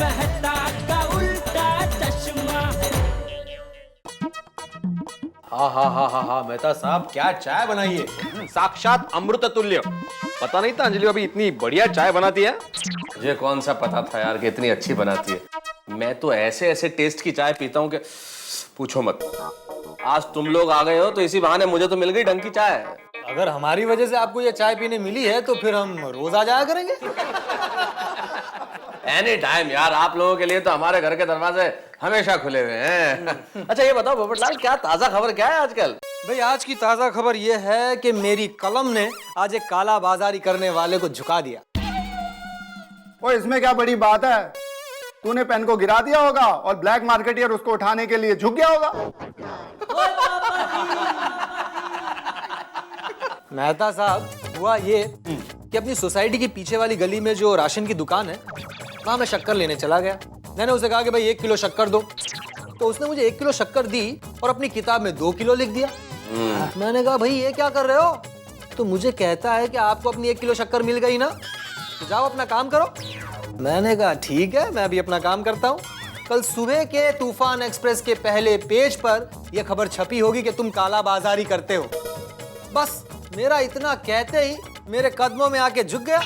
मेहता का उल्टा चश्मा। हाँ मेहता साहब, क्या चाय बनाई है, साक्षात अमृत तुल्य। पता नहीं था अंजलि भाभी इतनी बढ़िया चाय बनाती है। मुझे कौन सा पता था यार कि इतनी अच्छी बनाती है। मैं तो ऐसे ऐसे टेस्ट की चाय पीता हूँ कि पूछो मत। आज तुम लोग आ गए हो तो इसी बहाने मुझे तो मिल गई ढंग की चाय। अगर हमारी वजह से आपको ये चाय पीने मिली है तो फिर हम रोज आ जाया करेंगे। एनी टाइम यार, आप लोगों के लिए तो हमारे घर के दरवाजे हमेशा खुले हुए हैं। अच्छा ये बताओ पोपटलाल, क्या ताजा खबर क्या है आजकल? भाई आज की ताजा खबर ये है कि मेरी कलम ने आज एक काला बाजारी करने वाले को झुका दिया। और इसमें क्या बड़ी बात है, तूने पेन को गिरा दिया होगा और ब्लैक मार्केटियर उसको उठाने के लिए झुक गया होगा। मेहता साहब, हुआ ये कि अपनी सोसाइटी के पीछे वाली गली में जो राशन की दुकान है वहां मैं शक्कर लेने चला गया। मैंने उसे कहा कि भाई 1 किलो शक्कर दो, तो उसने मुझे 1 किलो शक्कर दी और अपनी किताब में 2 किलो लिख दिया। मैंने कहा भाई ये क्या कर रहे हो? तो मुझे कहता है कि आपको अपनी 1 किलो शक्कर मिल गई ना, तो जाओ अपना काम करो। मैंने कहा ठीक है, मैं भी अपना काम करता हूँ। कल सुबह के तूफान एक्सप्रेस के पहले पेज पर यह खबर छपी होगी कि तुम काला बाजारी करते हो। बस मेरा इतना कहते ही मेरे कदमों में आके झुक गया।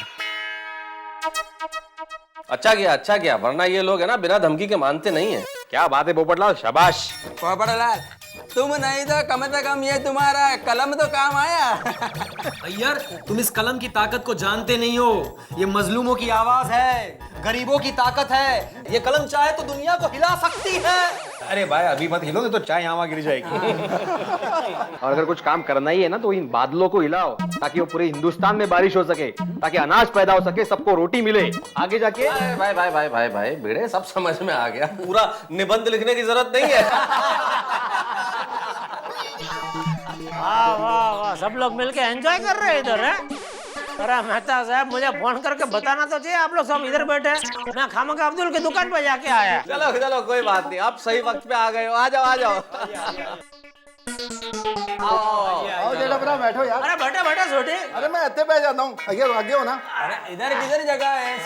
अच्छा किया, वरना ये लोग है ना बिना धमकी के मानते नहीं है। क्या बात है पोपटलाल, शाबाश। पोपटलाल, तुम नहीं तो कम से कम ये तुम्हारा कलम तो काम आया। यार तुम इस कलम की ताकत को जानते नहीं हो। ये मजलूमों की आवाज है, गरीबों की ताकत है। ये कलम चाहे तो दुनिया को हिला सकती है। अरे भाई अभी मत हिलोगे तो चाय यहाँ गिर जाएगी। और अगर कुछ काम करना ही है ना तो इन बादलों को हिलाओ ताकि वो पूरे हिंदुस्तान में बारिश हो सके, ताकि अनाज पैदा हो सके, सबको रोटी मिले आगे जाके। भाई बेड़े सब समझ में आ गया। पूरा निबंध लिखने की जरूरत नहीं है। वाह, सब लोग मिलके एंजॉय कर रहे हैं इधर है। अरे मेहता साहब, मुझे फोन करके बताना तो चाहिए। आप लोग सब इधर बैठे, मैं खामखा अब्दुल की दुकान पे जाके आया। चलो कोई बात नहीं, आप सही वक्त पे आ गए हो। आ जाओ आओ जेठा बैठो यार। अरे बैठे छोटे। अरे मैं इतने पे जाता हूँ, आगे हो ना। अरे इधर किधर जगह है?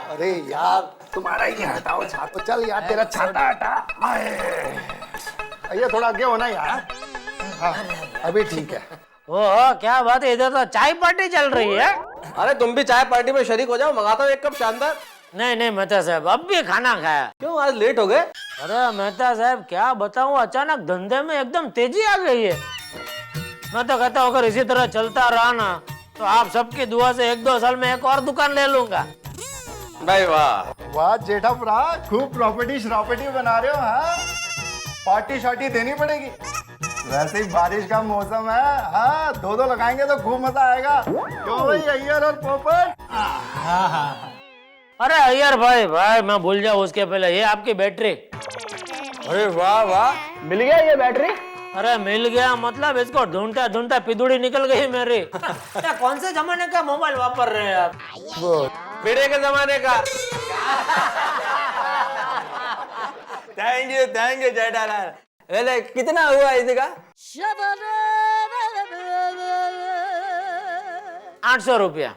अरे यार तुम्हारा ही हटाओ छातो, चल यार तेरा छाता हटा। ये थोड़ा आगे हो ना यार। हाँ अभी ठीक है। ओह क्या बात है, इधर तो चाय पार्टी चल रही है। अरे तुम भी चाय पार्टी में शरीक हो जाओ, मंगाता हूँ 1 कप शानदार। नहीं मेहता साहब, अब भी खाना खाया। क्यों आज लेट हो गए? अरे मेहता साहब क्या बताऊं, अचानक धंधे में एकदम तेजी आ गई है। मैं तो कहता हूँ अगर इसी तरह चलता रहा ना तो आप सबकी दुआ से 1-2 साल में एक और दुकान ले लूंगा। भाई वाह जेठा भरा, खूब प्रॉपर्टी बना रहे हो। हाँ पार्टी शार्टी देनी पड़ेगी। वैसे ही बारिश का मौसम है। हाँ 2-2 लगाएंगे तो खूब मजा आएगा। क्यों भाई अय्यर और पोपट? अरे अय्यर भाई मैं भूल जाऊँ उसके पहले, ये आपकी बैटरी। अरे वाह, मिल गया ये बैटरी? अरे मिल गया मतलब इसको ढूंढता पिदुड़ी निकल गई मेरी। कौन से जमाने का मोबाइल वापर रहे हैं आप? वो बेड़े के जमाने का। Thank you Jethalal. वेले कितना हुआ इसका? 800 रुपया।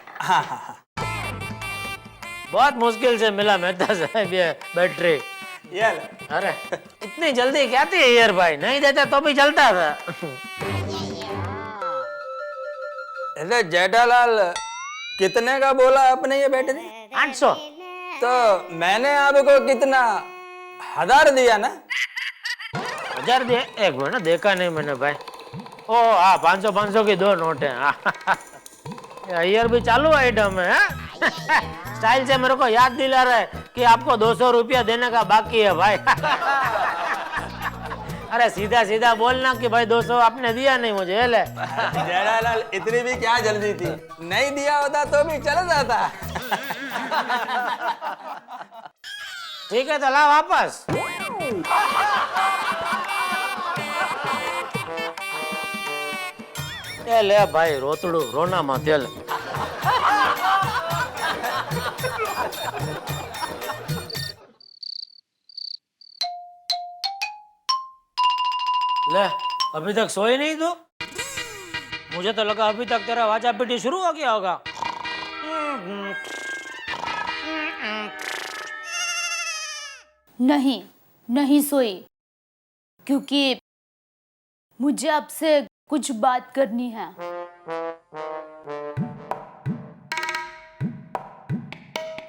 बहुत मुश्किल से मिला मेहता साहब ये बैटरी। यार अरे इतनी जल्दी क्या थी यार भाई, नहीं देते तो भी चलता था। अरे जेठालाल, कितने का बोला आपने ये बैटरी? 800। तो मैंने आपको कितना 1000 दिया ना? 1000 दिए? एक मिनट, देखा नहीं मैंने भाई। ओ हाँ 500 की 2 नोट है। अय्यर भी चालू आइटम है। स्टाइल से मेरे को याद दिला रहा है कि आपको 200 रुपया देने का बाकी है भाई। अरे सीधा बोलना कि भाई 200 आपने दिया नहीं मुझे। ले जेठालाल, इतनी भी क्या जल्दी थी? नहीं दिया होता तो भी चल जाता। ठीक है तो ला वापस। ये ले भाई रोतड़ू, रोना मत। ले ले, अभी तक सोए नहीं तू? मुझे तो लगा अभी तक तेरा वाचा पीटी शुरू हो गया होगा। नहीं, नहीं सोई, क्योंकि मुझे आपसे कुछ बात करनी है।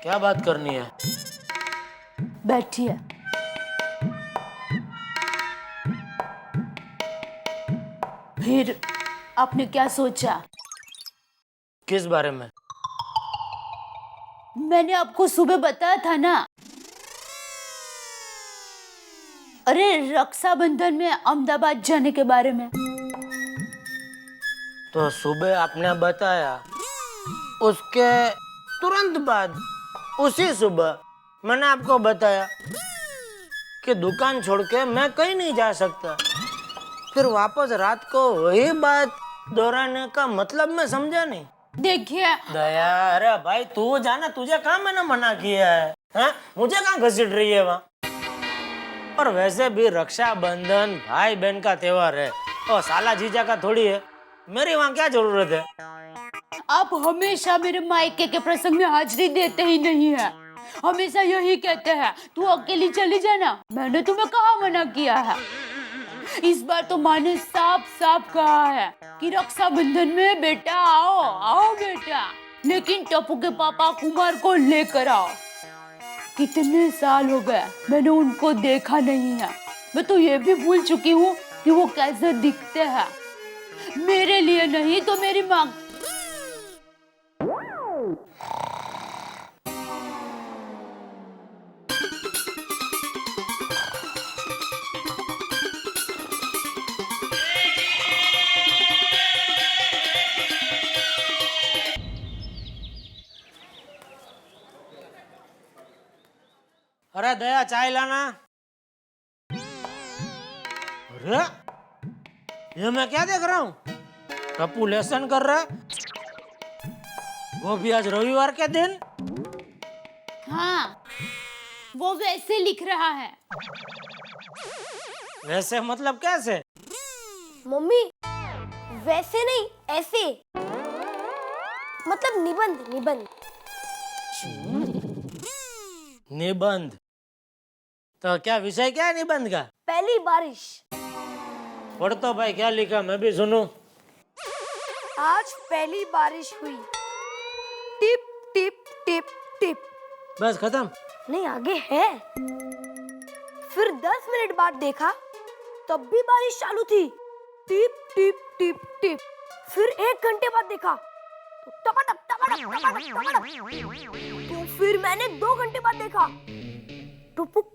क्या बात करनी है? बैठिए। फिर आपने क्या सोचा? किस बारे में? मैंने आपको सुबह बताया था ना, अरे रक्षाबंधन में अहमदाबाद जाने के बारे में। तो सुबह आपने बताया, उसके तुरंत बाद उसी सुबह मैंने आपको बताया कि दुकान छोड़ के मैं कहीं नहीं जा सकता। फिर वापस रात को वही बात दोहराने का मतलब मैं समझा नहीं। देखिए, दया, अरे भाई तू जाना, तुझे कहाँ मैंने मना किया है? हाँ? मुझे कहाँ घसीट रही है वहाँ? और वैसे भी रक्षाबंधन भाई बहन का त्योहार है और साला जीजा का थोड़ी है। मेरी वहाँ क्या जरूरत है? आप हमेशा मेरे मायके के प्रसंग में हाजिरी देते ही नहीं है। हमेशा यही कहते हैं, तू अकेली चली जाना। मैंने तुम्हें कहाँ मना किया है? इस बार तो माँ ने साफ साफ कहा है कि रक्षाबंधन में बेटा आओ, आओ बेटा, लेकिन टप्पू के पापा कुमार को लेकर आओ। कितने साल हो गए मैंने उनको देखा नहीं है। मैं तो ये भी भूल चुकी हूँ कि वो कैसे दिखते हैं। मेरे लिए नहीं तो मेरी माँ। अरे दया, चाय लाना। अरे ये मैं क्या देख रहा हूँ? टप्पू लेसन कर रहा है, वो भी आज रविवार के दिन। हाँ, वो वैसे लिख रहा है। वैसे मतलब कैसे? मम्मी, वैसे नहीं, ऐसे, मतलब निबंध, निबंध। निबंध? तो क्या विषय क्या है निबंध का? पहली बारिश। पढ़ तो भाई, क्या लिखा मैं भी सुनूं। आज पहली बारिश हुई, टिप टिप टिप टिप। बस खत्म? नहीं, आगे है। फिर 10 मिनट बाद देखा, तब भी बारिश चालू थी, टिप टिप टिप टिप। फिर 1 घंटे बाद देखा तो टपाटप टपाटप टपाटप टपाटप। तो फिर मैंने 2 घंटे बाद देखा, टुपुक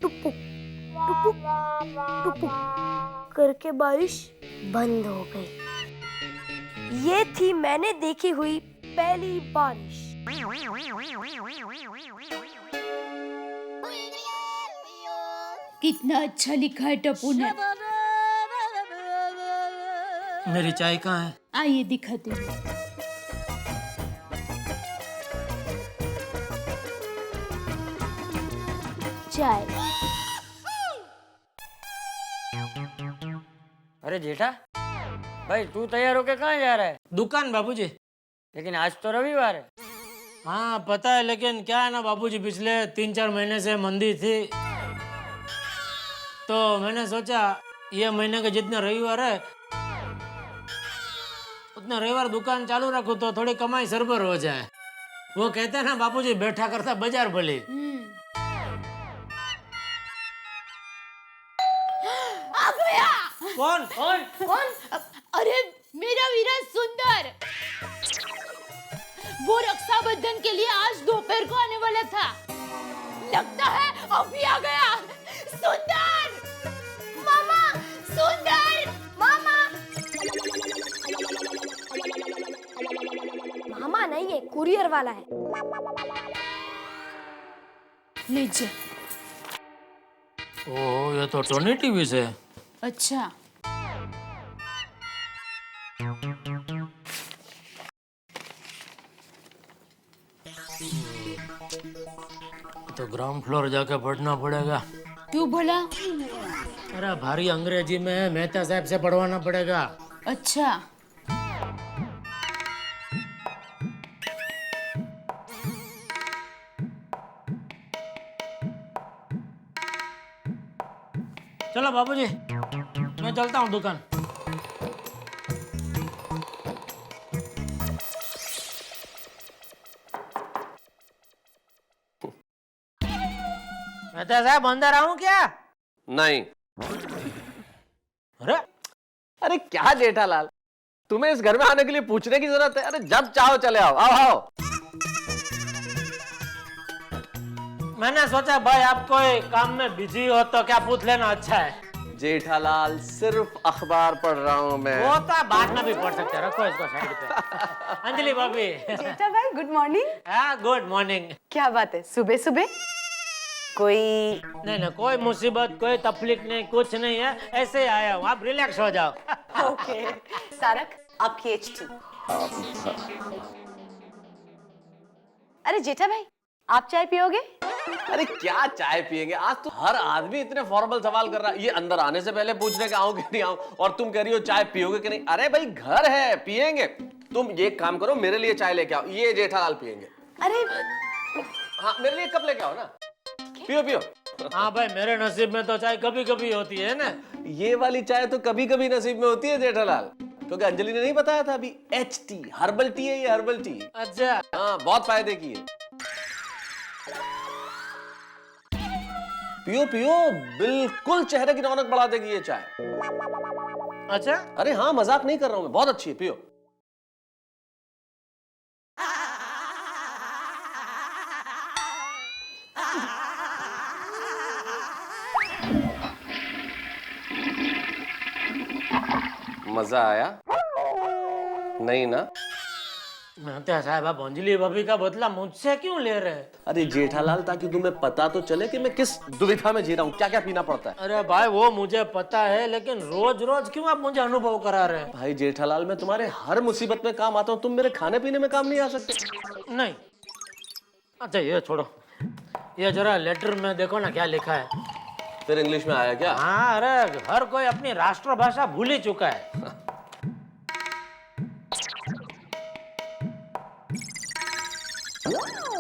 टुपुक टुपुक टुपुक करके बारिश बंद हो गई। ये थी मैंने देखी हुई पहली बारिश। कितना अच्छा लिखा है टप्पू ने। मेरी चाय कहाँ है? आइए दिखाते हैं। चाय। अरे जेठा भाई, तू तैयार होके कहाँ जा रहा है? दुकान बाबूजी। लेकिन आज तो रविवार है। हाँ पता है, लेकिन क्या है ना बाबूजी, पिछले 3-4 महीने से मंदी थी, तो मैंने सोचा ये महीने के जितने रविवार है उतने रविवार दुकान चालू रखूं तो थोड़ी कमाई सरबर हो जाए। वो कहते हैं ना बाबूजी, बैठा करता बाजार भली। आ गया। कौन कौन? कौन? अरे मेरा वीरा सुंदर, वो रक्षाबंधन के लिए आज दोपहर को आने वाला था। लगता है अभी आ गया। सुंदर मामा, सुंदर मामा। मामा नहीं है, कुरियर वाला है। लीजिए। ओह, ये तो टोनी टीवी से। अच्छा, तो ग्राउंड फ्लोर जाके पढ़ना पड़ेगा। क्यों भला? अरे भारी अंग्रेजी में है, मेहता साहब से पढ़वाना पड़ेगा। अच्छा, चलो बाबूजी, मैं चलता हूँ दुकान। मेहता साहब अंदर आऊं क्या? नहीं। अरे अरे क्या जेठालाल, तुम्हें इस घर में आने के लिए पूछने की जरूरत है? अरे जब चाहो चले आओ, आओ आओ। मैंने सोचा भाई आप कोई काम में बिजी हो तो क्या पूछ लेना अच्छा है। जेठालाल सिर्फ अखबार पढ़ रहा हूँ मैं। वो तो आप बाद में भी पढ़ सकते हैं, रखो इसको साइड पे। अंजलि भाभी। जेठा भाई गुड मॉर्निंग। हाँ गुड मॉर्निंग। क्या बात है, सुबह सुबह कोई? नहीं कोई मुसीबत कोई तकलीफ नहीं, कुछ नहीं है, ऐसे ही आया हूँ, आप रिलैक्स हो जाओ। ओके सारक, आपकी एज 2। अरे जेठा भाई आप चाय पियोगे? अरे क्या चाय पियेंगे, आज तो हर आदमी इतने फॉर्मल सवाल कर रहा है। ये अंदर आने से पहले पूछने का आऊं कि नहीं आऊं, और तुम कह रही हो चाय पियोगे कि नहीं। अरे भाई घर है, पियेंगे। तुम ये काम करो, मेरे लिए चाय लेके आओ, ये जेठालाल पियेंगे। अरे हाँ मेरे लिए कप लेके आओ ना, पियो पियो। हाँ भाई मेरे नसीब में तो चाय कभी कभी होती है ना। ये वाली चाय तो कभी कभी नसीब में होती है जेठालाल, क्योंकि अंजलि ने नहीं बताया था अभी, HT हर्बल टी है ये, हर्बल टी। अच्छा हाँ बहुत फायदे की है। पियो पियो, बिल्कुल चेहरे की रौनक बढ़ा देगी ये चाय। अच्छा अरे हाँ मजाक नहीं कर रहा हूं मैं, बहुत अच्छी है, पियो। मजा आया? नहीं ना? मेहता साहब आप अंजलि भाभी का बदला मुझसे क्यों ले रहे हैं? अरे जेठालाल ताकि तुम्हें पता तो चले कि मैं किस दुविधा में जी रहा हूँ, क्या क्या पीना पड़ता है। अरे भाई वो मुझे पता है, लेकिन रोज रोज क्यों आप मुझे अनुभव करा रहे हैं? भाई जेठालाल मैं तुम्हारे हर मुसीबत में काम आता हूँ, तुम मेरे खाने पीने में काम नहीं आ सकते? नहीं। अच्छा ये छोड़ो, ये जरा लेटर में देखो ना क्या लिखा है। फिर इंग्लिश में आया क्या? हाँ अरे हर कोई अपनी राष्ट्रभाषा भूल ही चुका है।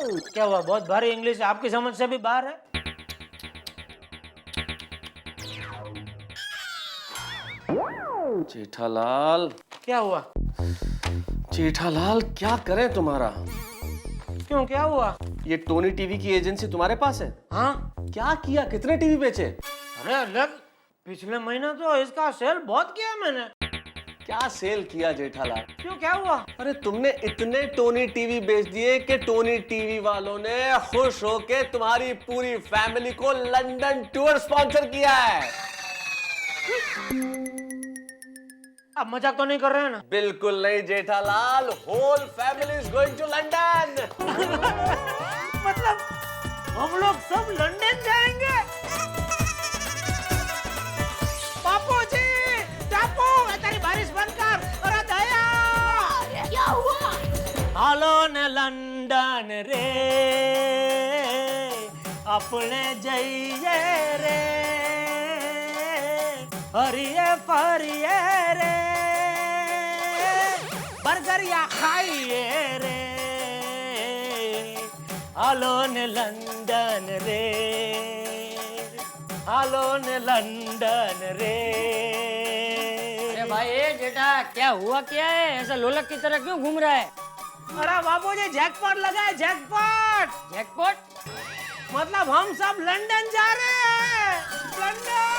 क्या हुआ, बहुत भारी इंग्लिश आपकी समझ से भी बाहर है? जेठालाल क्या हुआ? जेठालाल क्या करें तुम्हारा? क्यों क्या हुआ? ये टोनी टीवी की एजेंसी तुम्हारे पास है? हाँ क्या किया, कितने टीवी बेचे? अरे अलग पिछले महीने तो इसका सेल बहुत किया मैंने। क्या सेल किया जेठालाल? क्यों क्या हुआ? अरे तुमने इतने टोनी टीवी बेच दिए कि टोनी टीवी वालों ने खुश होके तुम्हारी पूरी फैमिली को लंदन टूर स्पॉन्सर किया है। आप मजाक तो नहीं कर रहे हैं ना? बिल्कुल नहीं Jethalal, whole family is going to London. मतलब हम लोग सब लंदन जाएंगे? बापू जी, टापू, तेरी बारिश बंद कर। अरे दया, क्या हुआ? हालो ने लंदन रे, अपने जाइए रे, हरिये फरिये रे, बर्गर या खाइए रे, हालो ने लंदन रे, हालो ने लंदन रे। अरे भाई जेठा क्या हुआ, क्या है ऐसा लोलक की तरह क्यों घूम रहा है? अरे बाबूजी जैकपॉट लगा है, जैकपॉट। जैकपॉट मतलब हम सब लंदन जा रहे हैं, लंदन।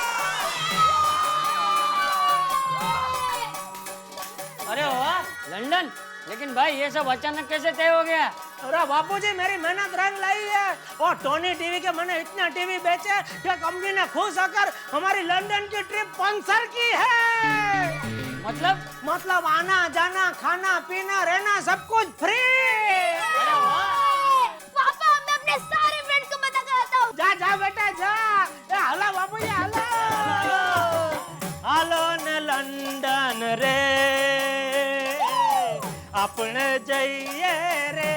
अरे वाह लंदन, लेकिन भाई ये सब अचानक कैसे तय हो गया? अरे बापूजी मेरी मेहनत रंग लाई है, और टोनी टीवी के मैंने इतना टीवी बेचे कि कंपनी ने खुश होकर हमारी लंदन की ट्रिप स्पॉन्सर की है। मतलब आना जाना खाना पीना रहना सब कुछ फ्री। पापा मैं अपने सारे फ्रेंड को मना कराता हूँ। जा जा बेटा जा, हला बापूजी हला। हालो ने लंदन रे, अपने जाइए रे,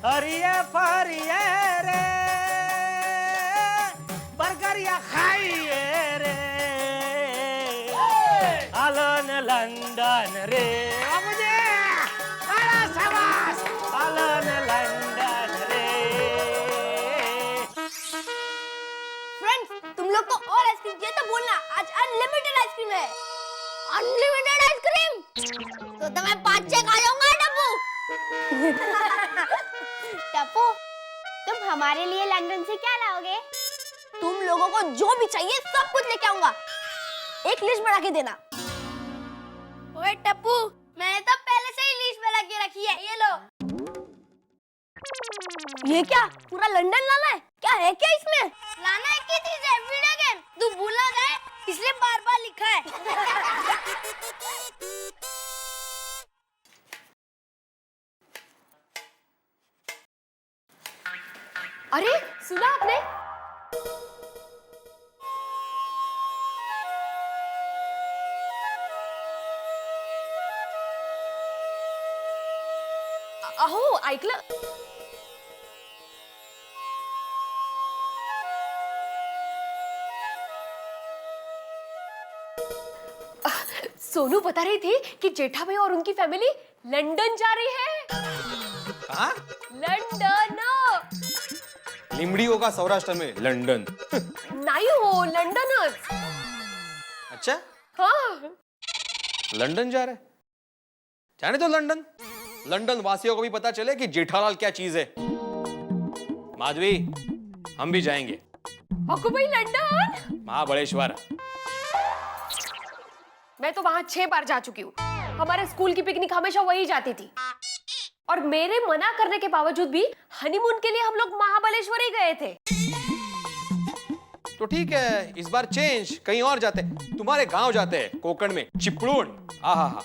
हरिये फरिये रे, बर्गर या खाइए रे, हालो ने लंदन रे। मुझे अरे शाबाश, हालो ने लंदन रे। फ्रेंड्स तुम तो मैं 5-6 खा जाऊंगा टप्पू। टप्पू, तुम हमारे लिए लंदन से क्या लाओगे? तुम लोगों को जो भी चाहिए सब कुछ लेके आऊंगा। एक लिस्ट बना के देना। ओए टप्पू, मैंने तो पहले से ही लिस्ट बना के रखी है, ये लो। ये क्या पूरा लंदन लाना है? क्या है क्या इसमें? लाना एक ही चीज है, वीडियो गेम। तू भूला गया इसलिए बार-बार लिखा है। अरे सुना आपने? अहो ऐकलं? सोनू बता रही थी कि जेठा भाई और उनकी फैमिली लंदन जा रही है। कहाँ? लंदन लिमड़ी होगा सौराष्ट्र में लंदन। नहीं हो, लंदनच। अच्छा, हाँ लंदन जा रहे? जाने दो लंदन। लंदन वासियों को भी पता चले कि जेठालाल क्या चीज है। माधवी, हम भी जाएंगे। अक्कू भाई लंदन? महाबलेश्वर। मैं तो वहां 6 बार जा चुकी हूँ। हमारे स्कूल की पिकनिक हमेशा वही जाती थी। और मेरे मना करने के बावजूद भी हनीमून के लिए हम लोग महाबलेश्वर ही गए थे। तो ठीक है, इस बार चेंज, कहीं और जाते। तुम्हारे गांव जाते हैं, कोकण में चिपळूण। आहा,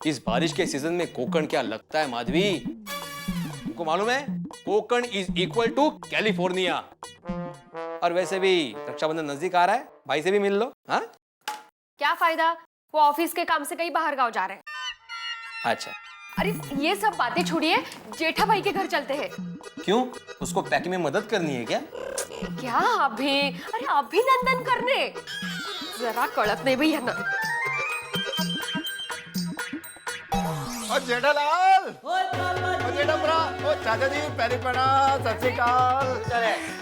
इस बारिश के सीजन में कोकण क्या लगता है माधवी। तुमको मालूम है, Konkan is equal to California. और वैसे भी रक्षाबंधन नजदीक आ रहा है, भाई से भी मिल लो। हाँ, क्या फायदा, वो ऑफिस के काम से कहीं बाहर गांव जा रहे हैं। अच्छा। अरे ये सब बातें छोड़िए, जेठा भाई के घर चलते हैं। क्यों, उसको पैकिंग में मदद करनी है क्या? क्या अभी? अरे अभिनंदन करने। जरा कड़क नहीं भैया ना। ओ जेठालाल, ओ जेठाभरा, ओ चाचा जी पैरी पड़ा, सत श्री अकाल।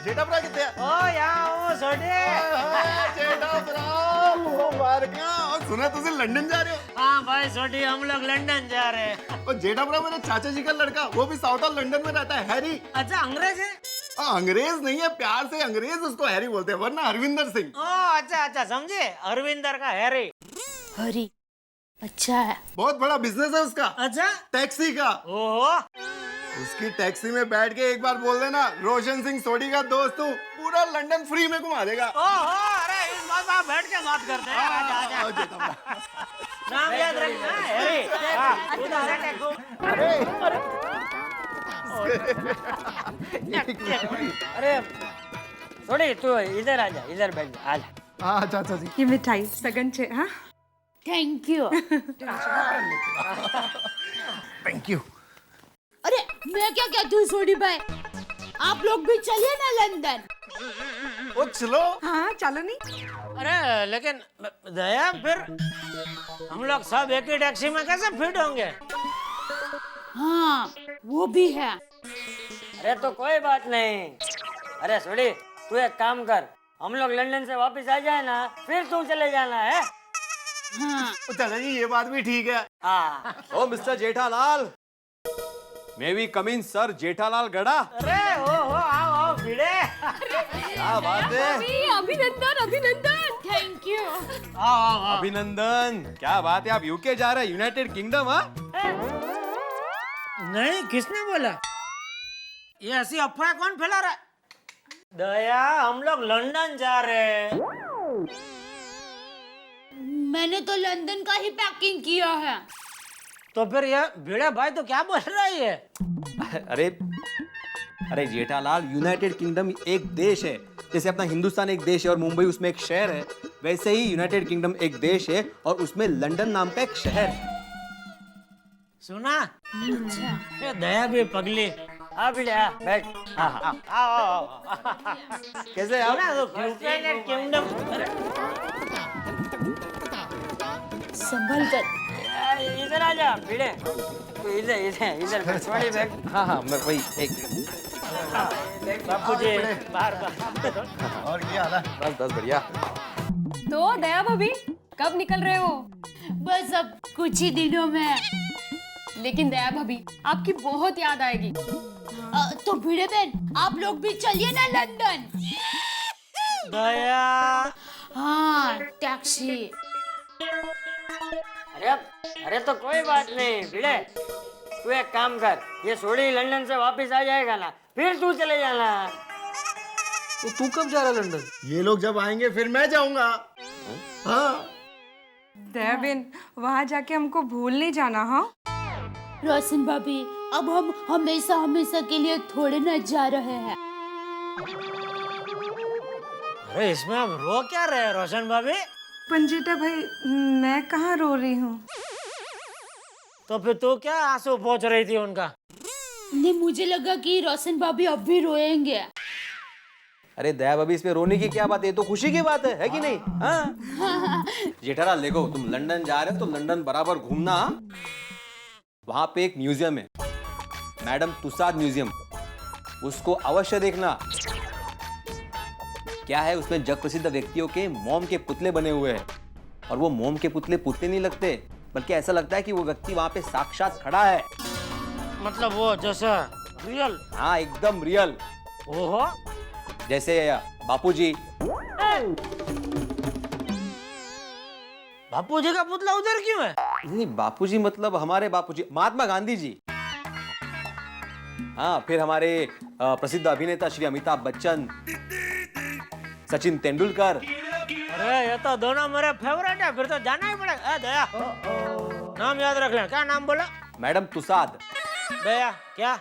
जेठाभरा कितने हैं? ओ यहाँ छोटे। जेठाभरा, मुबारक। सुना तुझे लंदन जा रहे हो? हाँ भाई छोटी, हम लोग लंदन जा रहे हैं। और जेठाभरा मेरे चाचा जी का लड़का, वो भी साउथ ऑफ लंदन में रहता है, हैरी। अच्छा अंग्रेज है? अंग्रेज नहीं है, प्यार से अंग्रेज उसको हैरी बोलते हैं, वरना हरविंदर सिंह। ओ अच्छा अच्छा, समझे, अरविंदर का हैरी। हरी अच्छा है। बहुत बड़ा बिजनेस है उसका। अच्छा, टैक्सी का। ओहो, उसकी टैक्सी में बैठ के एक बार बोल देना, रोशन सिंह सोडी का दोस्त हूँ, पूरा लंदन फ्री में घुमा देगा। ओहो, अरे इस बात पर बैठ के बात करते हैं। आजा, आजा। नाम याद रखना, हैरी। हाँ, उधर बैठे घूम। अरे छोड़ी, तू इधर आजा, इधर बैठ जा, आजा। हाँ चाचा जी। ये मिठाई सगन छे। हाँ थैंक यू। Thank you. अरे मैं क्या कहती हूँ सोडी भाई, आप लोग भी चलिए ना लंदन। ओ चलो। हाँ चलो नहीं। अरे लेकिन दया, फिर हम लोग सब एक ही टैक्सी में कैसे फिट होंगे? हाँ वो भी है। अरे तो कोई बात नहीं। अरे सोडी, तू एक काम कर, हम लोग लंदन से वापस आ जाए ना, फिर तू चले जाना है। हाँ चाचा जी ये बात भी ठीक है। हाँ। Oh mister Jethalal, may we come in sir Jethalal Gada. अरे ओ आओ आओ भिड़े। क्या बात है? अभिनंदन अभिनंदन। Thank you. आओ आओ आओ। अभिनंदन, क्या बात है, आप यूके जा रहे हैं, यूनाइटेड किंगडम। हाँ, नहीं, किसने बोला? ये ऐसी अफवाह कौन फैला रहा है? दया, हम लोग लंदन जा रहे हैं। मैंने तो लंदन का ही पैकिंग किया है। तो फिर ये भिड़े भाई तो क्या बोल रहा है ये? अरे जेठालाल, यूनाइटेड किंगडम एक देश है। जैसे अपना हिंदुस्तान एक देश है और मुंबई उसमें एक शहर है, वैसे ही यूनाइटेड किंगडम एक देश है और उसमें लंदन नाम का एक शहर है। सुना? ये दया भी पगली। हाँ भिड़े, हाँ बैठ। हाँ हाँ आओ आओ आओ। कैसे आप? सुना तो यूनाइटेड किंगडम। संभल कर। इधर आ जा भिड़े, तू इधर इधर इधर बैठ, छोड़ी बैठ। हाँ हाँ, मैं वही एक बापू जी बाहर बाहर। और क्या हाल है? बस बस बढ़िया। तो दया भाभी कब निकल रहे हो? बस अब कुछ ही दिनों में। लेकिन दया भाभी आपकी बहुत याद आएगी। तो भिड़े बहन आप लोग भी चलिए ना लंदन। दया हाँ टैक्सी। अरे तो कोई बात नहीं भिड़े, तू एक काम कर, ये सोडी लंदन से वापस आ जाएगा ना, फिर तू चले जाना। तो तू कब जा रहा लंदन? ये लोग जब आएंगे फिर मैं जाऊंगा। हाँ देविन, वहाँ जाके हमको भूल नहीं जाना। हाँ रोशन भाभी, अब हम हमेशा हमेशा के लिए थोड़े ना जा रहे हैं। अरे इसमें अब रो क्या रहे रोशन भाभी? पंजीटा भाई, मैं कहाँ रो रही हूँ। तो फिर तू क्या आंसू पोंछ रही थी उनका? नहीं, मुझे लगा कि रोशन भाभी अब भी रोएंगे। अरे दया भाभी, इसमें रोने की क्या बात है? ये तो खुशी की बात है कि नहीं? हाँ जेठालाल, देखो तुम लंदन जा रहे हो तो लंदन बराबर घूमना। वहां पे एक म्यूजियम है, मैडम तुसाद म्यूजियम, उसको अवश्य देखना। क्या है उसमें, जग प्रसिद्ध व्यक्तियों के मोम के पुतले बने हुए हैं। और वो मोम के पुतले नहीं लगते, बल्कि ऐसा लगता है कि वो व्यक्ति वहां पे साक्षात खड़ा है। मतलब वो जैसा रियल? हाँ एकदम रियल। ओहो, जैसे बापूजी। बापूजी का पुतला उधर क्यों है? नहीं, बापूजी मतलब हमारे बापूजी महात्मा गांधी जी। हाँ, फिर हमारे प्रसिद्ध अभिनेता श्री अमिताभ बच्चन, सचिन तेंदुलकर। अरे ये तो दोनों मेरे फेवरेट है, फिर तो जाना ही पड़ेगा। दया, नाम याद रख लें। क्या नाम बोला? Madam Tussaud. दया क्या?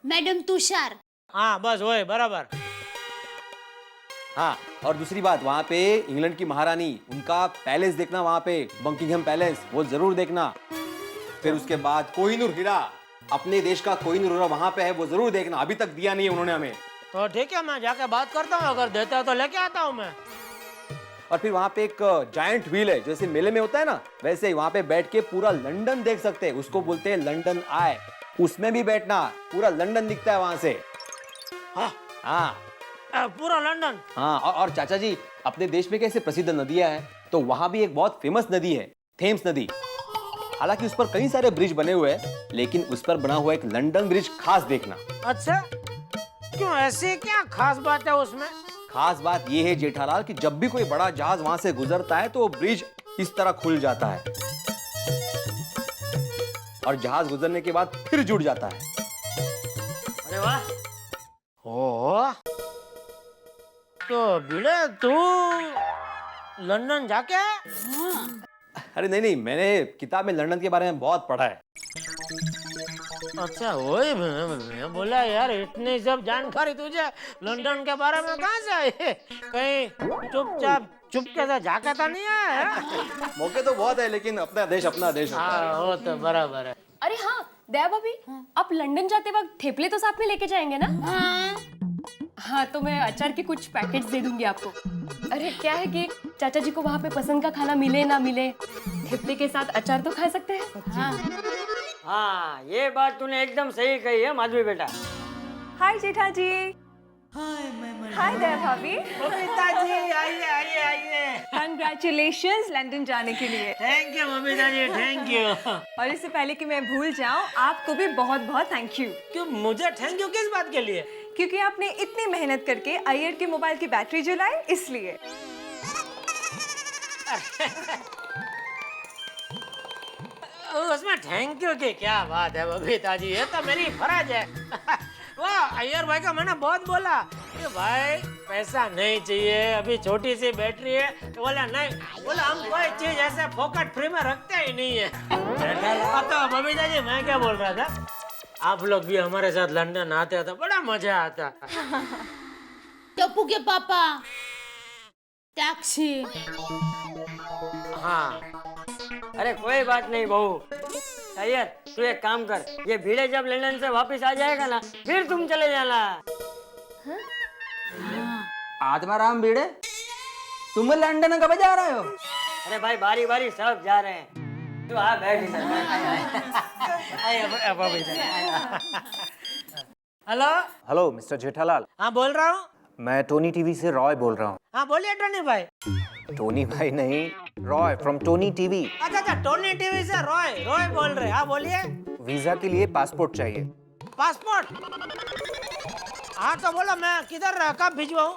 मैडम तुषार। हाँ बस वही, बराबर। हाँ, और दूसरी बात, वहाँ पे इंग्लैंड की महारानी, उनका पैलेस देखना, वहाँ पे बकिंघम पैलेस, वो जरूर देखना। फिर उसके बाद कोहिनूर हीरा, अपने देश का कोहिनूर हीरा वहाँ पे है, वो जरूर देखना। अभी तक दिया नहीं है उन्होंने हमें। तो ठीक है, मैं जाके बात करता हूँ, अगर देते हो तो लेके आता हूँ मैं। और फिर वहाँ पे एक जायंट व्हील है, जैसे मेले में होता है ना, वैसे ही वहाँ पे बैठ के पूरा लंदन देख सकते हैं। उसको बोलते हैं लंदन आई। उसमें भी बैठना, पूरा लंदन दिखता है वहाँ से। हाँ पूरा लंदन। हाँ, और चाचा जी, अपने देश में कैसे प्रसिद्ध नदियां हैं, तो वहां भी एक बहुत फेमस नदी है, थेम्स नदी। हालांकि उस पर कई सारे ब्रिज बने हुए हैं, लेकिन उस पर बना हुआ एक लंदन ब्रिज खास देखना। अच्छा, क्यों, ऐसी क्या खास बात है उसमें? खास बात यह है जेठालाल कि जब भी कोई बड़ा जहाज वहां से गुजरता है तो वो ब्रिज इस तरह खुल जाता है और जहाज गुजरने के बाद फिर जुड़ जाता है। अरे वाह। ओ, तो बिले तू लंदन जाके? अरे नहीं, मैंने किताब में लंदन के बारे में बहुत पढ़ा है। अच्छा, वही मैं बोला यार, इतनी सब जानकारी तुझे लंदन के बारे में कहाँ से आई? कहीं चुपके से जाके तो नहीं आया? मौके तो बहुत है, लेकिन अपना देश होता है। हाँ, वो तो बराबर है। अरे हाँ दया भाभी, आप लंदन जाते वक्त थेपले तो साथ में लेके जाएंगे ना? हाँ, तो मैं अचार के कुछ पैकेट्स दे दूंगी आपको। अरे क्या है कि चाचा जी को वहाँ पे पसंद का खाना मिले ना मिले, थेपले के साथ अचार तो खा सकते हैं। हाँ, ये बात तूने एकदम सही कही है माधवी बेटा। हाय जेठा जी। हाय दया भाभी। पिताजी, आइए आइए आइए। कंग्रेचुलेशंस लंदन जाने के लिए। Thank you mummy ji, thank you. और इससे पहले कि मैं भूल जाऊं, आपको भी बहुत बहुत थैंक यू। क्यों, मुझे थैंक यू किस बात के लिए? क्योंकि आपने इतनी मेहनत करके अय्यर के मोबाइल की बैटरी जलाई, इसलिए। उसमें थैंक यू की क्या बात है बबीता जी, ये तो मेरी फर्ज है। वाह, अय्यर भाई का मैंने बहुत बोला कि भाई पैसा नहीं चाहिए, अभी छोटी सी बैटरी है, तो बोला नहीं, बोला हम कोई चीज ऐसे फोकट फ्री में रखते ही नहीं है। तो बबीता जी, मैं क्या बोल रहा था, आप लोग भी हमारे साथ लंदन आते तो बड़ा मजा आता। टप्पू के पापा, टैक्सी। हाँ, अरे कोई बात नहीं बहू। अय्यर, तू एक काम कर, ये भीड़े जब लंदन से वापस आ जाएगा ना, फिर तुम चले जाना। आत्माराम भीड़े, तुम लंदन कब जा रहे हो? अरे भाई, बारी बारी सब जा रहे हैं। तू आ, बैठ इधर। Hello hello mister Jethalal. हाँ, बोल रहा हूँ। मैं टोनी टीवी से रॉय बोल रहा हूँ। हाँ बोलिए टोनी भाई। टोनी भाई नहीं, रॉय फ्रॉम टोनी टीवी। अच्छा अच्छा, टोनी टीवी से रॉय रॉय बोल रहे। हाँ बोलिए। वीजा के लिए पासपोर्ट चाहिए। पासपोर्ट? हाँ तो बोलो, मैं किधर कब भिजवाऊँ?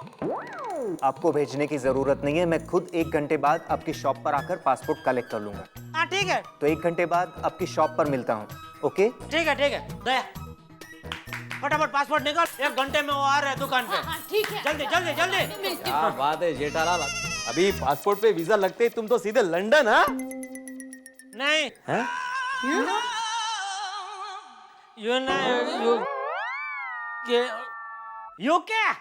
आपको भेजने की जरूरत नहीं है, मैं खुद 1 घंटे बाद आपकी शॉप पर आकर पासपोर्ट कलेक्ट कर लूंगा। हाँ ठीक है। तो 1 घंटे बाद आपकी शॉप पर मिलता हूँ, ओके? ठीक है दया, फटाफट पासपोर्ट निकाल, 1 घंटे में वो आ रहे हैं दुकान पे। ठीक है, जल्दी जल्दी जल्दी। क्या बात है जेठालाल, अभी पासपोर्ट पे वीजा लगते ही तुम तो सीधे लंदन। हाँ नहीं हैं? यू क्या?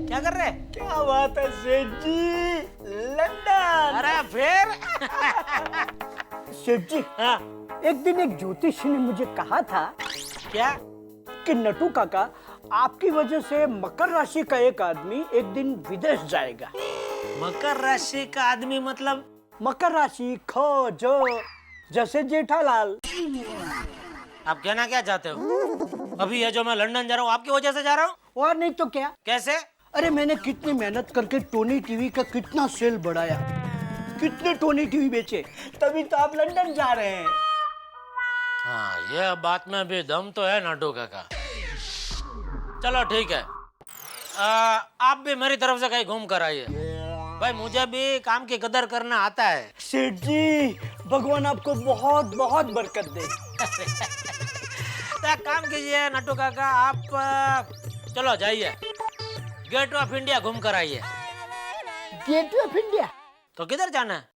क्या कर रहे? क्या बात है सेठ जी, लंदन। अरे फिर सेठ जी, हाँ एक दिन एक ज्योतिषी ने मुझे कहा था क्या? कि नटू काका, आपकी वजह से मकर राशि का एक आदमी एक दिन विदेश जाएगा। मकर राशि का आदमी मतलब? मकर राशि खोज, जैसे जेठालाल। आप कहना क्या चाहते हो? अभी ये जो मैं लंदन जा रहा हूँ आपकी वजह से जा रहा हूँ? और नहीं तो क्या। कैसे? अरे मैंने कितनी मेहनत करके टोनी टीवी का कितना सेल बढ़ाया, कितने टोनी टीवी बेचे, तभी तो आप लंदन जा रहे हैं। हाँ, ये बात में भी दम तो है नाटू काका। चलो ठीक है, आप भी मेरी तरफ से कहीं घूम कर आइए। भाई मुझे भी काम की कदर करना आता है। सेठ जी, भगवान आपको बहुत बहुत बरकत दे। तो एक काम कीजिए नाटू काका, आप चलो जाइए, गेट ऑफ इंडिया घूम कर आइए। Gate of India? तो किधर जाना है?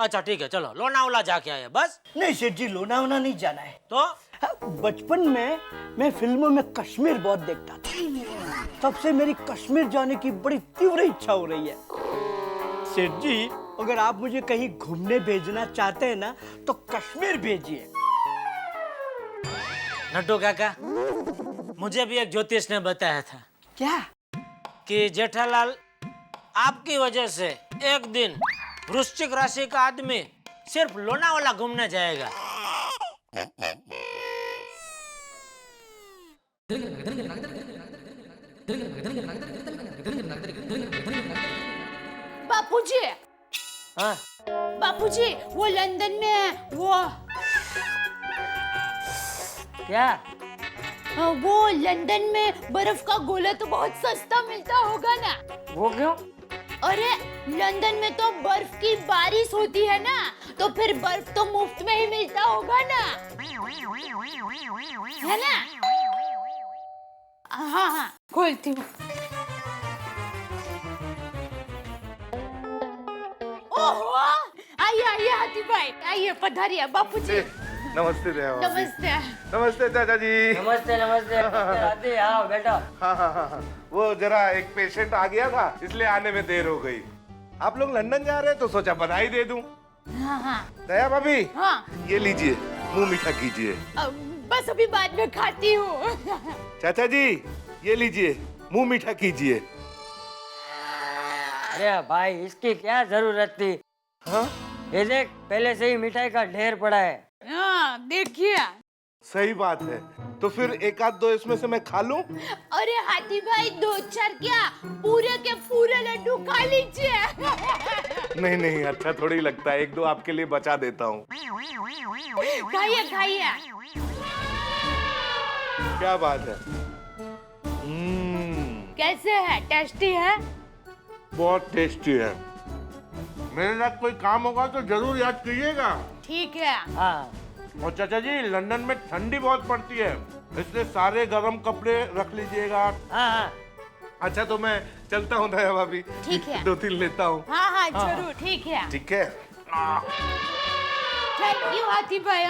अच्छा ठीक है, चलो लोनावला जाके आए बस। नहीं सेठ जी, लोनावला नहीं जाना है। तो बचपन में मैं फिल्मों में कश्मीर बहुत देखता था, तब से मेरी कश्मीर जाने की बड़ी तीव्र इच्छा हो रही है। सेठ जी, अगर आप मुझे कहीं घूमने भेजना चाहते हैं ना, तो कश्मीर भेजिए। नट्टू काका, मुझे भी एक ज्योतिष ने बताया था। क्या? कि जेठालाल, आपकी वजह से एक दिन वृश्चिक राशि का आदमी सिर्फ लोनावाला घूमने जाएगा। बापूजी, हाँ? बापूजी, वो लंदन में है, वो लंदन में बर्फ का गोला तो बहुत सस्ता मिलता होगा ना? वो क्यों? अरे लंदन में तो बर्फ की बारिश होती है ना, तो फिर बर्फ तो मुफ्त में ही मिलता होगा ना, है ना? हाँ हाँ, खोलती हूँ। ओहो, आइए आइए हाथी भाई, आइए पधारिए बापूजी। नमस्ते दया भाभी। नमस्ते। नमस्ते चाचा जी। नमस्ते नमस्ते। आते आओ बेटा। हाँ, वो जरा एक पेशेंट आ गया था, इसलिए आने में देर हो गई। आप लोग लंदन जा रहे हैं तो सोचा बधाई दे दूं। हाँ हाँ। दया भाभी, हाँ, ये लीजिए, मुंह मीठा कीजिए। बस अभी बाद में खाती हूँ। चाचा जी, ये लीजिए, मुंह मीठा कीजिए। अरे भाई, इसकी क्या जरूरत थी? हाँ? ये देख, पहले से ही मिठाई का ढेर पड़ा है। हाँ, देखिए। सही बात है, तो फिर एक आध दो इसमें से मैं खा लूं? अरे हाथी भाई, 2-4 क्या, पूरे के पूरे लड्डू खा लीजिए। नहीं नहीं, अच्छा थोड़ी लगता है, एक दो आपके लिए बचा देता हूँ। खाइए खाइए। क्या बात है। कैसे है? टेस्टी है? बहुत टेस्टी है। मेरे साथ कोई काम होगा तो जरूर याद कीजिएगा। ठीक है। हाँ। और चाचा जी, लंदन में ठंडी बहुत पड़ती है, इसलिए सारे गर्म कपड़े रख लीजिएगा। हाँ। अच्छा तो मैं चलता हूँ दया भाभी। ठीक है। 2-3 लेता हूँ। हाँ हाँ जरूर, ठीक है। ठीक है। थैंक यू हाथी भाई।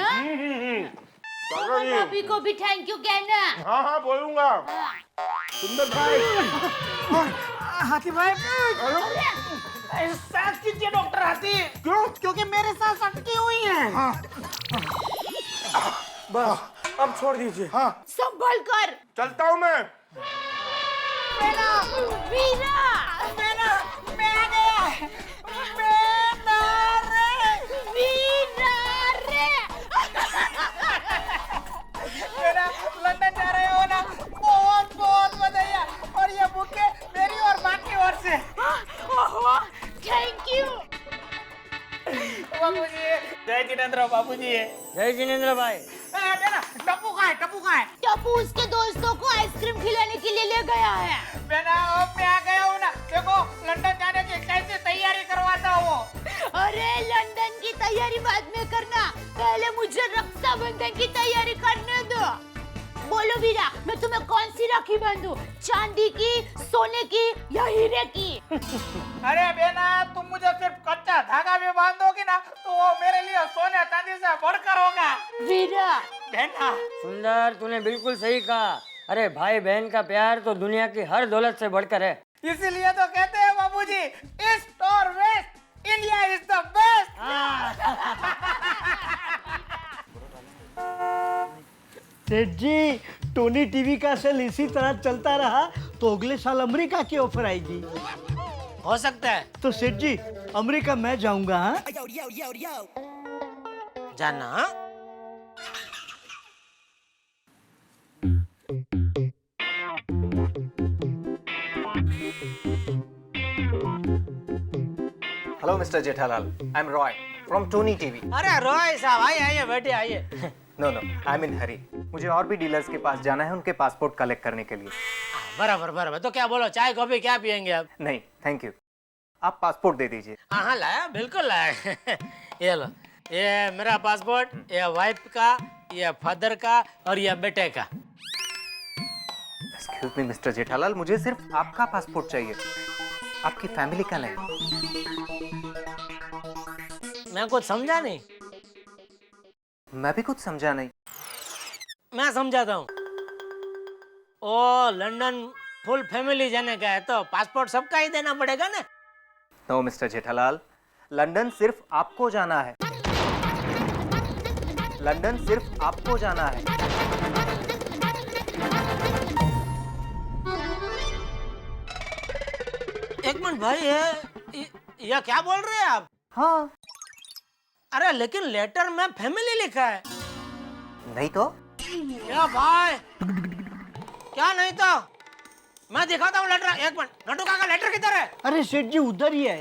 हाँ, भाभी को भी थैंक यू कहना। हाँ हाँ बोलूंगा। सुंदर भाई। हाथी भाई, सांस कीजिए डॉक्टर हाथी। क्यों? क्योंकि मेरे सांस अटकी हुई है। हाँ। बस अब छोड़ दीजिए। हाँ, संभल कर। चलता हूँ मैं। वीरा, वीरा, मैं आ गया। चाहिए। जय जिनेंद्र भाई। टप्पू कहाँ है? टप्पू कहाँ है? टप्पू उसके दोस्तों को आइसक्रीम खिलाने के लिए ले गया है। मैं आ गया हूँ ना। देखो लंदन जाने की कैसे तैयारी करवाता हूँ। अरे लंदन की तैयारी बाद में करना, पहले मुझे रक्षाबंधन की तैयारी करने दो। बोलो वीरा, मैं तुम्हें कौन सी राखी बांधूं? चांदी की, सोने की या हीरे की? अरे बेना, तुम मुझे सिर्फ कच्चा धागा भी बांधोगी ना तो वो मेरे लिए सोने चांदी से बढ़कर होगा। वीरा बेना, सुंदर, तूने बिल्कुल सही कहा। अरे भाई बहन का प्यार तो दुनिया की हर दौलत से बढ़कर है। इसीलिए तो कहते हैं बाबूजी, ईस्ट और west, India is the best. सेठ जी, टोनी टीवी का सेल इसी तरह चलता रहा तो अगले साल अमेरिका की ऑफर आएगी। हो सकता है। तो सेठ जी, अमेरिका मैं जाऊंगा। हाँ, जाना। हाँ? Hello mister Jethalal, I am Roy from Tony TV. अरे रॉय साहब, आइए आइए, बैठे आइए। नो नो, आई एम इन हरी। मुझे और भी डीलर्स के पास जाना है उनके पासपोर्ट कलेक्ट करने के लिए। बराबर बराबर। तो क्या बोलो, चाय कॉफी क्या पियेंगे आप? नहीं थैंक यू, आप पासपोर्ट दे दीजिए। हाँ हाँ, लाया, बिल्कुल लाया। ये लो, ये मेरा पासपोर्ट, ये वाइफ का, ये फादर का और ये बेटे का। एक्सक्यूज मी मिस्टर जेठालाल, मुझे सिर्फ आपका पासपोर्ट चाहिए, आपकी फैमिली का नहीं। मैं कुछ समझा नहीं। मैं भी कुछ समझा नहीं। मैं समझाता हूँ। ओ लंदन फुल फैमिली जाने का है तो पासपोर्ट सबका ही देना पड़ेगा ना। नो मिस्टर जेठालाल, लंदन सिर्फ आपको जाना है। लंदन सिर्फ आपको जाना है। एक मिनट भाई, ये क्या बोल रहे हैं आप? हाँ। अरे लेकिन लेटर में फैमिली लिखा है। नहीं तो? क्या भाई, क्या नहीं तो? मैं दिखाता हूँ लेटर। एक मिनट, नटू काका लेटर किधर है? अरे सेठ जी उधर ही है।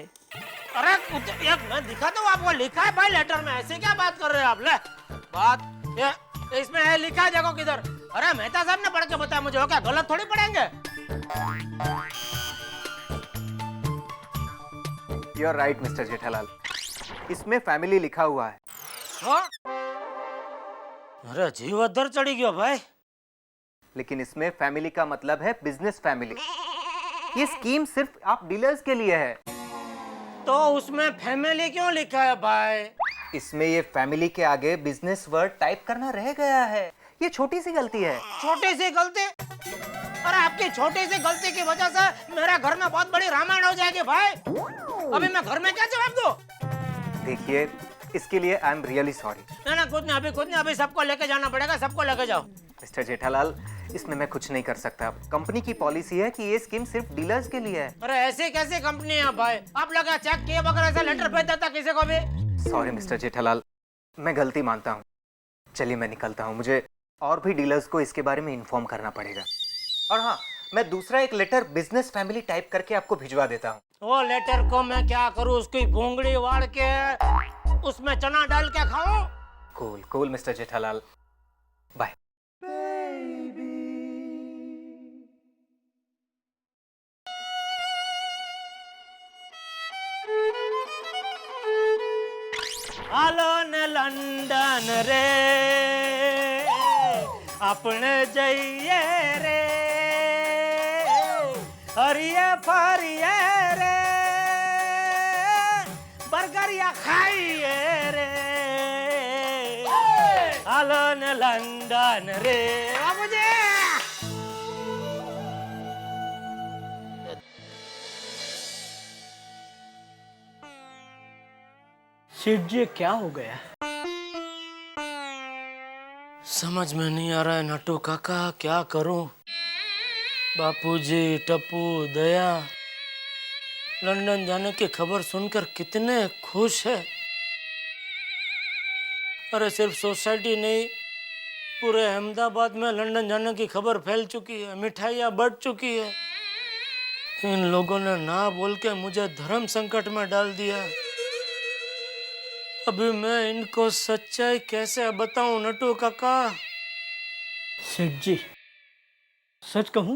अरे एक मैं दिखाता हूँ आपको, लिखा है भाई लेटर में। ऐसे क्या बात कर रहे हैं आप? ले बात ये इसमें है, लिखा है, देखो किधर। अरे मेहता साहब ने पढ़ के बताया मुझे, हो क्या गलत थोड़ी पढ़ेंगे? You are right mister Jethalal, इसमें फैमिली लिखा हुआ है। हाँ? अरे जीव अधर चढ़ी गयो भाई। लेकिन इसमें फैमिली का मतलब है बिजनेस फैमिली। ये स्कीम सिर्फ आप डीलर्स के लिए है। तो उसमें फैमिली क्यों लिखा है भाई? इसमें ये फैमिली के आगे बिजनेस वर्ड टाइप करना रह गया है। ये छोटी सी गलती है। छोटी सी गलती? अरे आपकी छोटी सी गलती की वजह से मेरे घर में बहुत बड़ी रामायण हो जाएगी भाई। अभी मैं घर में क्या जवाब दूं? देखिए, इसके लिए आई एम रियली सॉरी। ना कुछ नहीं, अभी सबको लेके जाना पड़ेगा, सबको लेके जाओ। मिस्टर जेठालाल, इसमें मैं कुछ नहीं कर सकता। कंपनी की पॉलिसी है कि ये स्कीम सिर्फ डीलर्स के लिए है। अरे ऐसी कैसी कंपनी है भाई? आप लोग चेक किए बगैर ऐसा लेटर भेज देता किसी को भी? सॉरी मिस्टर जेठालाल, मैं गलती मानता हूँ। चलिए मैं निकलता हूँ, मुझे और भी डीलर्स को इसके बारे में इन्फॉर्म करना पड़ेगा। और हाँ, मैं दूसरा एक लेटर बिजनेस फैमिली टाइप करके आपको भिजवा देता हूँ। वो लेटर को मैं क्या करूँ? उसकी घोंगड़ी वाड़ के उसमें चना डाल के खाऊं? Cool cool mister Jethalal, bye. हालो ने लंदन रे अपने जाइए रे, हरिये फरिये रे, बर्गर या खाइए रे। हालो ने लंदन रे मुझे। सेठ जी क्या हो गया? समझ में नहीं आ रहा है नटू काका, क्या करूं? बापूजी, टप्पू, दया लंदन जाने की खबर सुनकर कितने खुश है। अरे सिर्फ सोसाइटी नहीं, पूरे अहमदाबाद में लंदन जाने की खबर फैल चुकी है, मिठाइयाँ बढ़ चुकी है। इन लोगों ने ना बोल के मुझे धर्म संकट में डाल दिया। अभी मैं इनको सच्चाई कैसे बताऊं नटू काका? सेठ जी, सच कहूं,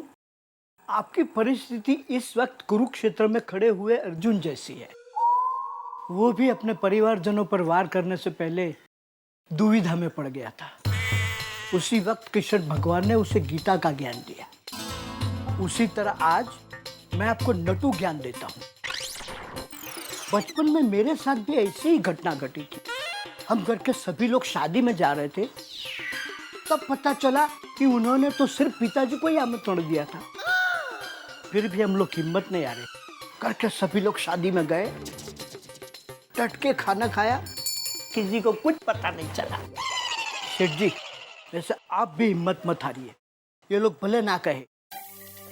आपकी परिस्थिति इस वक्त कुरुक्षेत्र में खड़े हुए अर्जुन जैसी है। वो भी अपने परिवारजनों पर वार करने से पहले दुविधा में पड़ गया था। उसी वक्त कृष्ण भगवान ने उसे गीता का ज्ञान दिया। उसी तरह आज मैं आपको नटू ज्ञान देता हूँ। बचपन में मेरे साथ भी ऐसी ही घटना घटी थी। हम घर के सभी लोग शादी में जा रहे थे, तब पता चला कि उन्होंने तो सिर्फ पिताजी को ही आमंत्रण दिया था। फिर भी हम लोग हिम्मत नहीं हारे, घर के सभी लोग शादी में गए, डट के खाना खाया, किसी को कुछ पता नहीं चला। सेठ जी, वैसे आप भी हिम्मत मत हारिए। ये लोग भले ना कहे,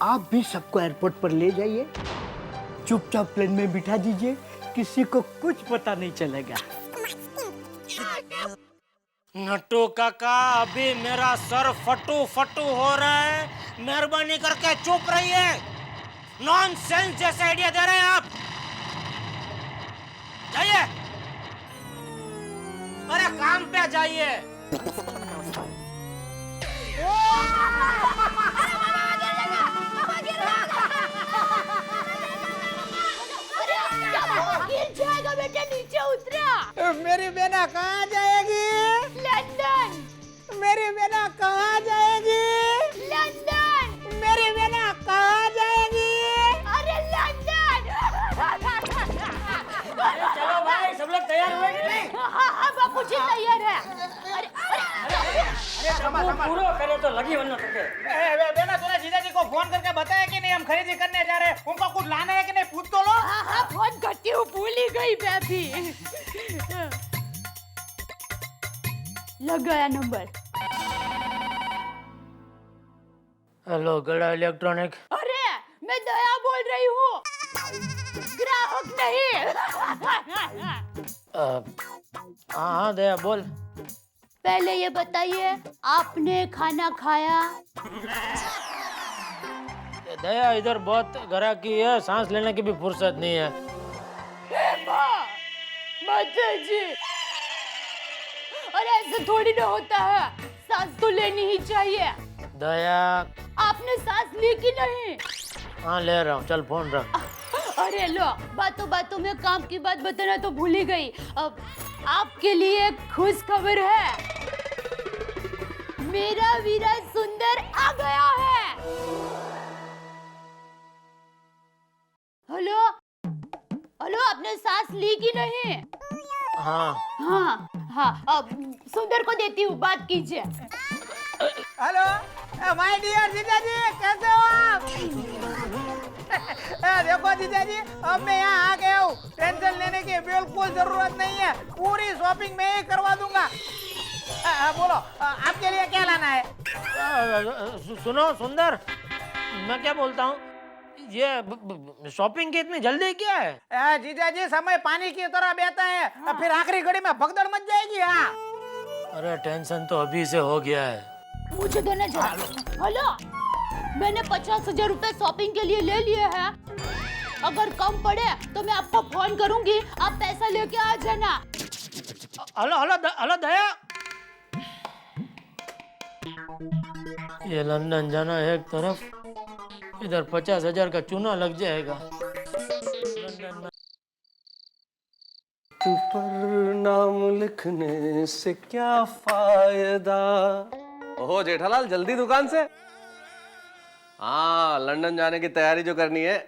आप भी सबको एयरपोर्ट पर ले जाइए, चुपचाप प्लेन में बिठा दीजिए, किसी को कुछ पता नहीं चलेगा। नट्टू काका, अभी मेरा सर फटू फटू हो रहा है, मेहरबानी करके चुप रहिए। नॉनसेंस जैसे आइडिया दे रहे हैं आप। जाइए, अरे काम पे जाइए। गिर जाएगा बेटा, नीचे उतरा। मेरी बेटा कहाँ जाएगी? लंदन। मेरी बेटा कहाँ जाएगी? लंदन। मेरी बेटा कहाँ जाएगी? अरे लंदन। चलो भाई, सब लोग तैयार हुए कि नहीं? हाँ, बापूजी तैयार है। अरे पूरा करे तो लगी वरना सके। बेटा, तूने जीजा जी को फोन करके बताया कि नहीं हम खरीदी करने जा रहे हैं? उनको कुछ लाना है कि नहीं पूछ तो लो। हाँ, फोन करती हूँ, भूल ही गई मैं भी। लग गया नंबर। हेलो, गड़ा इलेक्ट्रॉनिक। अरे, मैं दया बोल रही हूँ, ग्राहक नहीं। हाँ दया बोल। पहले ये बताइए, आपने खाना खाया? दया, इधर बहुत ग्राहकी है, सांस लेने की भी फुर्सत नहीं है। माता जी, अरे ऐसे थोड़ी ना होता है, सांस तो लेनी ही चाहिए। दया, आपने सांस ली कि नहीं? हाँ ले रहा हूँ, चल फोन रख। अरे लो, बातों बातों में काम की बात बताना तो भूल ही गई। अब आपके लिए खुश खबर है, मेरा वीरा सुंदर आ गया है। हेलो हेलो, आपने सांस ली कि नहीं? हाँ हाँ हाँ, अब सुंदर को देती हूँ, बात कीजिए। हेलो माय डियर जीजा जी, कैसे हो आप? देखो जीजा जी, अब मैं यहाँ आ गया हूँ, टेंशन लेने की बिल्कुल जरूरत नहीं है, पूरी शॉपिंग मैं ही करवा दूंगा। बोलो, आपके लिए क्या लाना है? सुनो सुंदर, मैं क्या बोलता हूँ, ये शॉपिंग की इतनी जल्दी क्या है? जीजा जी, समय पानी की तरह बहता है, फिर आखिरी घड़ी में भगदड़ मच जाएगी। हाँ, अरे टेंशन तो अभी से हो गया है। मुझे देना जरा। हेलो, मैंने 50,000 रुपए शॉपिंग के लिए ले लिए हैं। अगर कम पड़े तो मैं आपको फोन करूंगी, आप पैसा लेके आ जाना। हेलो हेलो हेलो दया, ये लंदन जाना एक तरफ, इधर 50,000 का चूना लग जाएगा। पर नाम लिखने से क्या फायदा? ओहो जेठालाल, जल्दी दुकान से। हाँ, लंदन जाने की तैयारी जो करनी है।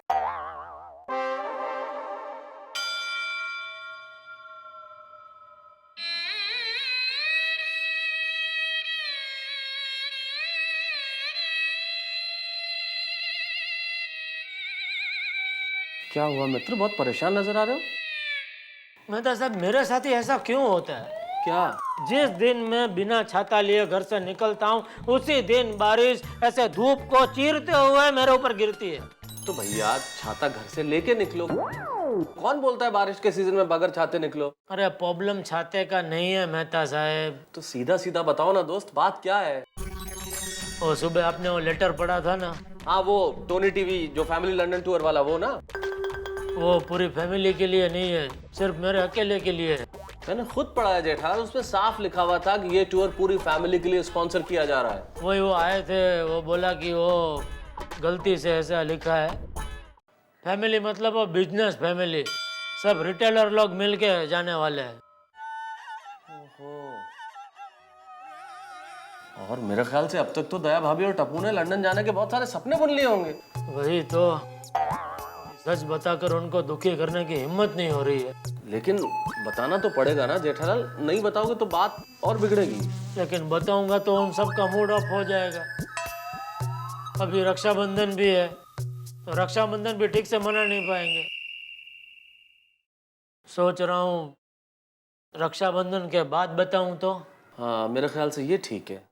क्या हुआ मित्र, बहुत परेशान नजर आ रहे हो? मेहता साहब, मेरे साथ ही ऐसा क्यों होता है? क्या? जिस दिन मैं बिना छाता लिए घर से निकलता हूँ, उसी दिन बारिश ऐसे धूप को चीरते हुए मेरे ऊपर गिरती है। तो भैया छाता घर से लेके निकलो। कौन बोलता है बारिश के सीजन में बगैर छाते निकलो? अरे प्रॉब्लम छाते का नहीं है मेहता साहब। तो सीधा सीधा बताओ ना दोस्त, बात क्या है? वो सुबह आपने वो लेटर पढ़ा था ना? हाँ, वो टोनी टीवी जो फैमिली लंदन टूर वाला, वो ना? वो पूरी फैमिली के लिए नहीं है, सिर्फ मेरे अकेले के लिए है। मैंने खुद पढ़ा है जेठालाल, उसमें साफ लिखा हुआ था कि ये टूर पूरी फैमिली के लिए स्पॉन्सर किया जा रहा है। वही वो आए थे, वो बोला कि वो गलती से ऐसा लिखा है। फैमिली मतलब वो बिजनेस फैमिली, सब रिटेलर लोग मिलके जाने वाले हैं। और मेरे ख्याल से अब तक तो दया भाभी और टप्पू ने लंदन जाने के बहुत सारे सपने बुन लिए होंगे। वही तो, सच बताकर उनको दुखी करने की हिम्मत नहीं हो रही है। लेकिन बताना तो पड़ेगा ना जेठालाल, नहीं बताओगे तो बात और बिगड़ेगी। लेकिन बताऊंगा तो उन सबका मूड ऑफ हो जाएगा। अभी रक्षाबंधन भी है, तो रक्षाबंधन भी ठीक से मना नहीं पाएंगे। सोच रहा हूँ रक्षाबंधन के बाद बताऊं तो। हाँ, मेरे ख्याल से ये ठीक है।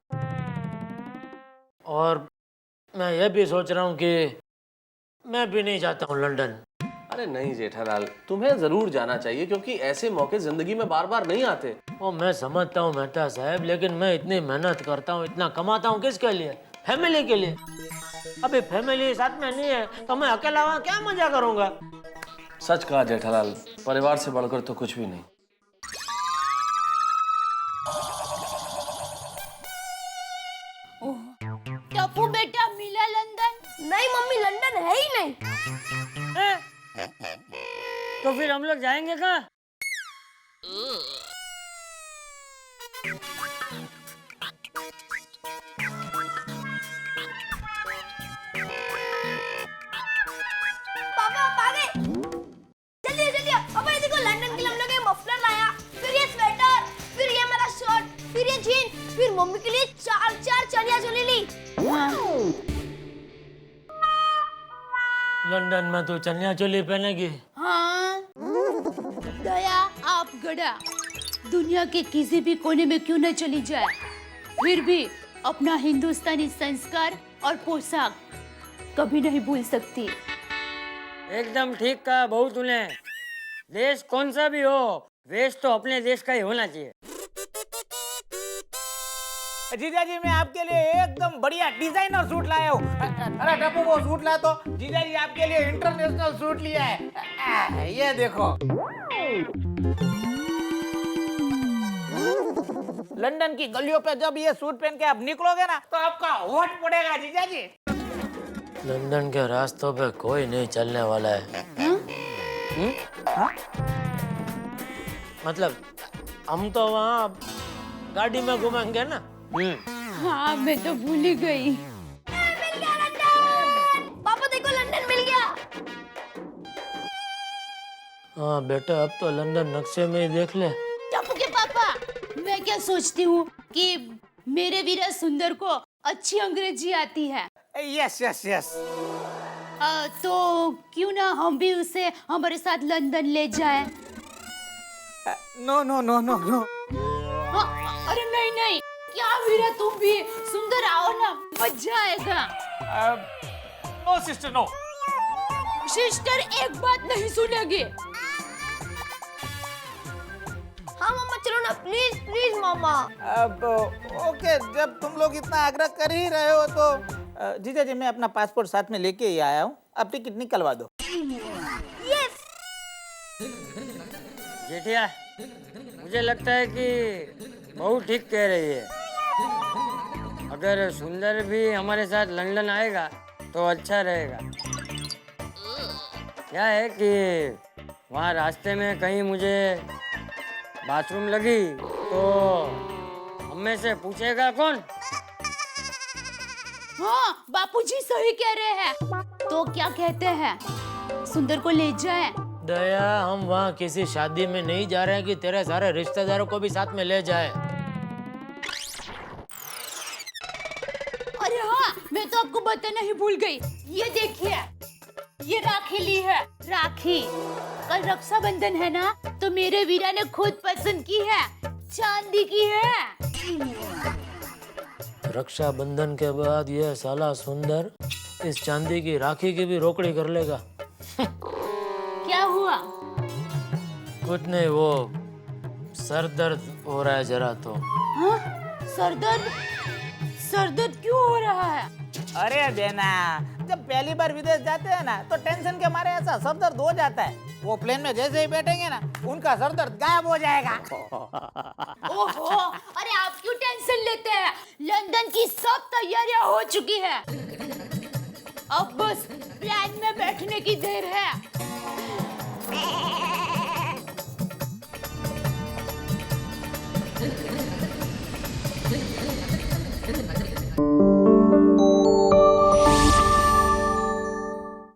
और मैं ये भी सोच रहा हूँ कि मैं भी नहीं जाता हूँ लंदन। अरे नहीं जेठालाल, तुम्हें जरूर जाना चाहिए, क्योंकि ऐसे मौके जिंदगी में बार बार नहीं आते। वो मैं समझता हूँ मेहता साहब, लेकिन मैं इतनी मेहनत करता हूँ, इतना कमाता हूँ, किसके लिए? फैमिली के लिए। अभी फैमिली साथ में नहीं है तो मैं अकेला वहाँ क्या मजा करूँगा? सच कहा जेठालाल, परिवार से बढ़कर तो कुछ भी नहीं। टप्पू बेटा मिला लंदन? नहीं मम्मी, लंदन है ही नहीं। तो फिर हम लोग जाएंगे कहाँ? पापा आप आ गए। जल्दी जल्दी पापा, ये देखो लंदन के लिए हम लोग ये मफलर लाया, फिर ये स्वेटर, फिर ये मेरा शर्ट, फिर ये जीन, फिर मम्मी के लिए चार चनिया चोली ली। लंदन में तो चनिया चोली पहनेगी? हाँ। दया आप गड़ा दुनिया के किसी भी कोने में क्यों न चली जाए, फिर भी अपना हिंदुस्तानी संस्कार और पोशाक कभी नहीं भूल सकती। एकदम ठीक कहा बहू तूने। देश कौन सा भी हो, वेश तो अपने देश का ही होना चाहिए। जीजा जी, मैं आपके लिए एकदम बढ़िया डिजाइनर सूट लाया हूँ। अरे टप्पू, वो सूट लाया तो जीजा जी आपके लिए इंटरनेशनल सूट लिया है। ये देखो। लंदन की गलियों पे जब ये सूट पहन के आप निकलोगे ना तो आपका होठ पड़ेगा जीजा जी। लंदन के रास्तों पे कोई नहीं चलने वाला है। मतलब हम तो वहाँ गाड़ी में घुमाएंगे ना। हाँ, मैं तो भूल ही गई। मिल गया लंदन। पापा देखो, लंदन मिल गया। हाँ बेटा, अब तो लंदन नक्शे में ही देख ले। टप्पू के पापा, मैं क्या सोचती हूँ कि मेरे वीरा सुंदर को अच्छी अंग्रेजी आती है। Yes yes yes. तो क्यों ना हम भी उसे हमारे साथ लंदन ले जाए? No no no no no. अरे नहीं नहीं, क्या वीरा तुम भी सुंदर आओ ना, मजा आएगा। No sister no. सिस्टर एक बात नहीं सुनेगी। हाँ मामा, चलो ना, प्लीज प्लीज मामा। अब ओके, जब तुम लोग इतना आग्रह कर ही रहे हो तो जीजा जी, मैं अपना पासपोर्ट साथ में लेके ही आया हूँ, अब टिकट निकलवा दो। यस। जेठिया, मुझे लगता है कि बहू ठीक कह रही है। अगर सुंदर भी हमारे साथ लंदन आएगा तो अच्छा रहेगा। क्या है कि वहाँ रास्ते में कहीं मुझे बाथरूम लगी तो हम में से पूछेगा कौन? हाँ, बापूजी सही कह रहे हैं। तो क्या कहते हैं, सुंदर को ले जाए? दया, हम वहाँ किसी शादी में नहीं जा रहे हैं कि तेरे सारे रिश्तेदारों को भी साथ में ले जाए। अरे हाँ, मैं तो आपको बताना ही भूल गई। ये देखिए, ये राखी ली है। राखी कल रक्षाबंधन है ना, तो मेरे वीरा ने खुद पसंद की है, चांदी की है। रक्षाबंधन के बाद ये साला सुंदर इस चांदी की राखी की भी रोकड़ी कर लेगा। क्या हुआ? कुछ नहीं, वो सर दर्द हो रहा है जरा तो। हाँ? सर दर्द? सर दर्द क्यों हो रहा है? अरे अरे बेना, जब पहली बार विदेश जाते हैं ना तो टेंशन के मारे ऐसा सर दर्द हो जाता है। वो प्लेन में जैसे ही बैठेंगे ना उनका सर दर्द गायब हो जाएगा। ओहो, अरे आप क्यों टेंशन लेते हैं? लंदन की सब तैयारियां हो चुकी है। अब बस प्लेन में बैठने की देर है।